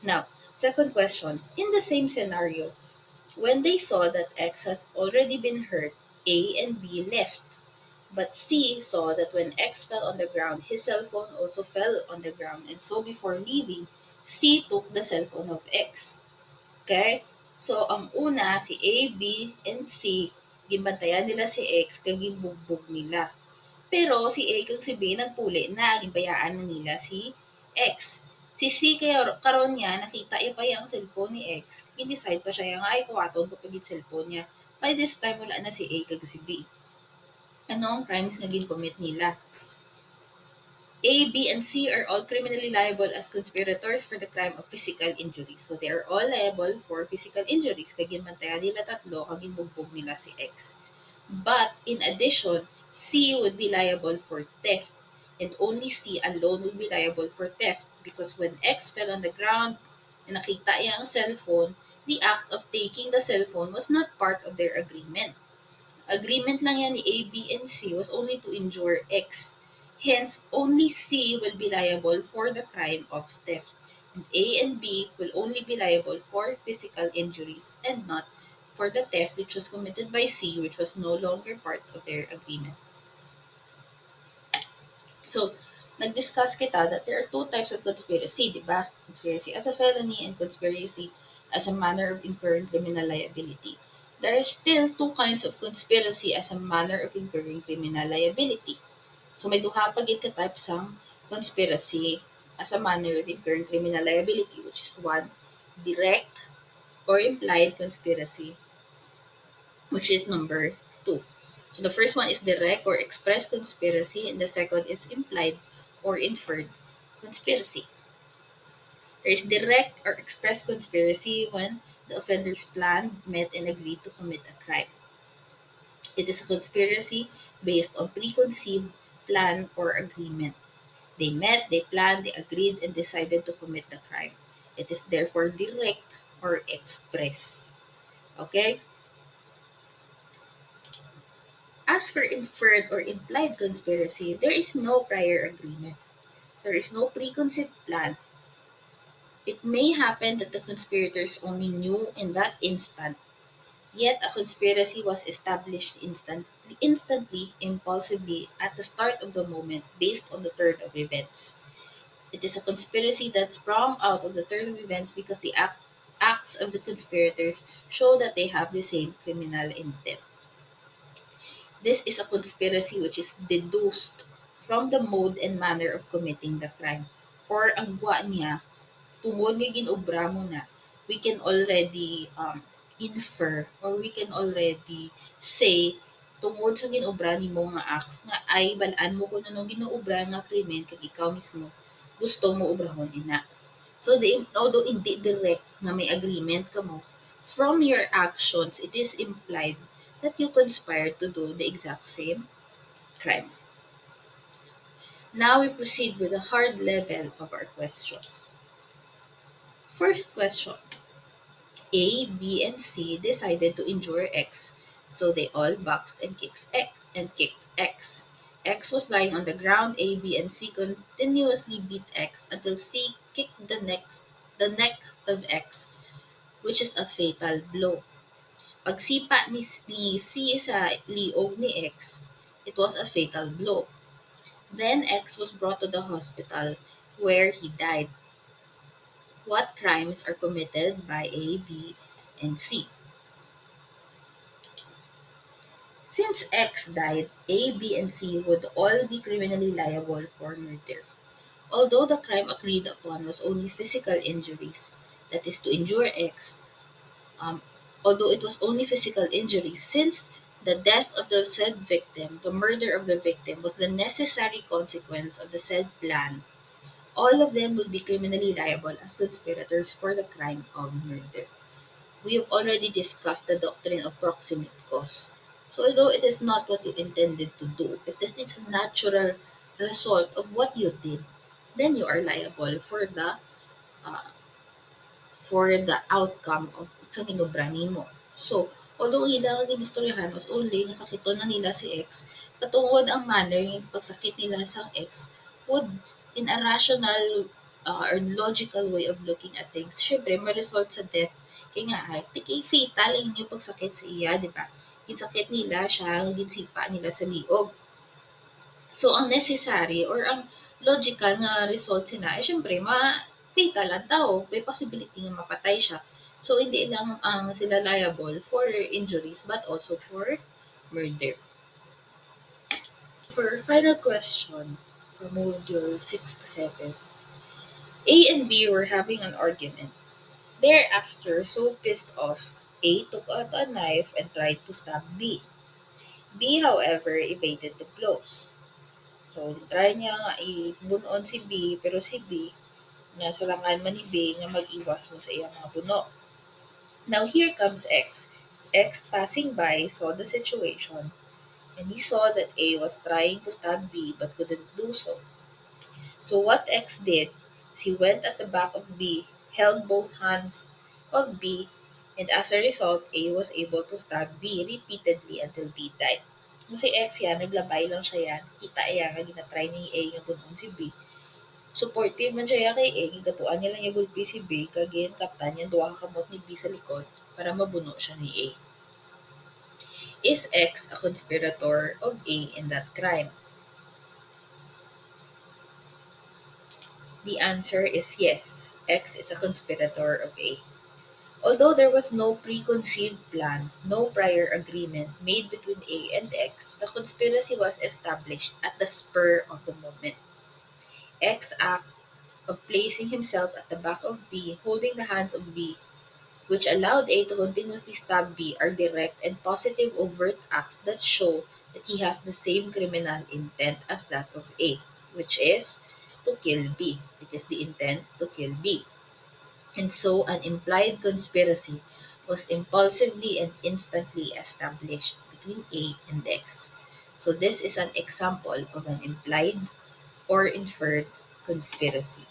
Now, second question. In the same scenario, when they saw that X has already been hurt, A and B left. But C saw that when X fell on the ground, his cell phone also fell on the ground. And so before leaving, C took the cell phone of X. Okay? So, ang una, si A, B, and C, ginbantayan nila si X kag ginbugbog nila. Pero si A kag si B nagpuli na, ginbayaan na nila si X. Si C kaya karon niya nakita iya pa yung cellphone ni X. I-decide pa siya nga ay kuwaton ko pagit cellphone niya. By this time wala na si A kag si B. Ano ang crimes nga gin-commit nila? A, B, and C are all criminally liable as conspirators for the crime of physical injury. So they are all liable for physical injuries. Kagin mantaya nila tatlo, kagin bugbog nila si X. But in addition, C would be liable for theft. And only C alone would be liable for theft. Because when X fell on the ground and nakita niya ang cellphone, the act of taking the cellphone was not part of their agreement. Agreement lang yan ni A, B, and C was only to injure X. Hence, only C will be liable for the crime of theft. And A and B will only be liable for physical injuries and not for the theft which was committed by C, which was no longer part of their agreement. So, nag-discuss kita that there are two types of conspiracy, di ba? Conspiracy as a felony and conspiracy as a manner of incurring criminal liability. There are still two kinds of conspiracy as a manner of incurring criminal liability. So, may duha pa gid ka type sang conspiracy as a manner of incurring criminal liability, which is one, direct or implied conspiracy, which is number two. So the first one is direct or express conspiracy, and the second is implied or inferred conspiracy. There is direct or express conspiracy when the offenders planned, met, and agreed to commit a crime. It is a conspiracy based on preconceived plan or agreement. They met, they planned, they agreed, and decided to commit the crime. It is therefore direct or express. Okay? As for inferred or implied conspiracy, there is no prior agreement. There is no preconceived plan. It may happen that the conspirators only knew in that instant, yet a conspiracy was established instantly, impulsively, at the start of the moment, based on the turn of events. It is a conspiracy that sprung out of the turn of events because the acts of the conspirators show that they have the same criminal intent. This is a conspiracy which is deduced from the mode and manner of committing the crime. Or ang buwa niya, tungod nga ginobra mo na, we can already infer or we can already say tungod sa ginobra ni mo nga acts nga ay balaan mo kung anong ginoobra nga krimen kag ikaw mismo gusto mo obrahon ina. So although hindi direct na may agreement ka mo, from your actions it is implied that you conspired to do the exact same crime. Now we proceed with the hard level of our questions. First question. A, B, and C decided to injure X, so they all boxed and kicked X. X was lying on the ground. A, B, and C continuously beat X until C kicked the neck of X, which is a fatal blow. Pagsipa ni C sa liog ni X, it was a fatal blow. Then X was brought to the hospital where he died. What crimes are committed by A, B, and C? Since X died, A, B, and C would all be criminally liable for murder. Although the crime agreed upon was only physical injuries, that is to injure X, um, although it was only physical injuries, since the death of the said victim, the murder of the victim, was the necessary consequence of the said plan, all of them would be criminally liable as conspirators for the crime of murder. We have already discussed the doctrine of proximate cause. So although it is not what you intended to do, if this is a natural result of what you did, then you are liable uh, for the outcome of sa ginobra nimo. So, although ilang ginistoryahan was only nga sakiton na nila si X, patungod ang manner ng pagsakit nila sa X would in a rational or logical way of looking at things, syempre, ma-result sa death. Kaya nga, tikay fatal ang inyong pagsakit sa iya, di ba? Ginsakit nila siya, ginsipa nila sa liog. So, ang necessary or ang logical nga result sina, syempre, fatal ang tao. May possibility nga mapatay siya. So, hindi lang ang sila liable for injuries but also for murder. For final question, for module 6 to 7, A and B were having an argument. Thereafter, so pissed off, A took out a knife and tried to stab B. B, however, evaded the blows. So, try niya nga ibunon si B, pero si B, nasalangan man ni B nga mag-iwas mo sa iyang mga buno. Now, here comes X. X, passing by, saw the situation, and he saw that A was trying to stab B but couldn't do so. So what X did is he went at the back of B, held both hands of B, and as a result, A was able to stab B repeatedly until B died. Kung si X yan, naglabay lang siya yan. Kita yan, nga ginatry ni A nga bunon si B. Supportive man siya kay A, gigatuan niya lang yung gulpi si B, kagin kaptan niya, duwa kamot ni B sa likod para mabuno siya ni A. Is X a conspirator of A in that crime? The answer is yes. X is a conspirator of A. Although there was no preconceived plan, no prior agreement made between A and X, the conspiracy was established at the spur of the moment. X's act of placing himself at the back of B, holding the hands of B, which allowed A to continuously stab B, are direct and positive overt acts that show that he has the same criminal intent as that of A, which is to kill B. It is the intent to kill B. And so an implied conspiracy was impulsively and instantly established between A and X. So this is an example of an implied or inferred conspiracy.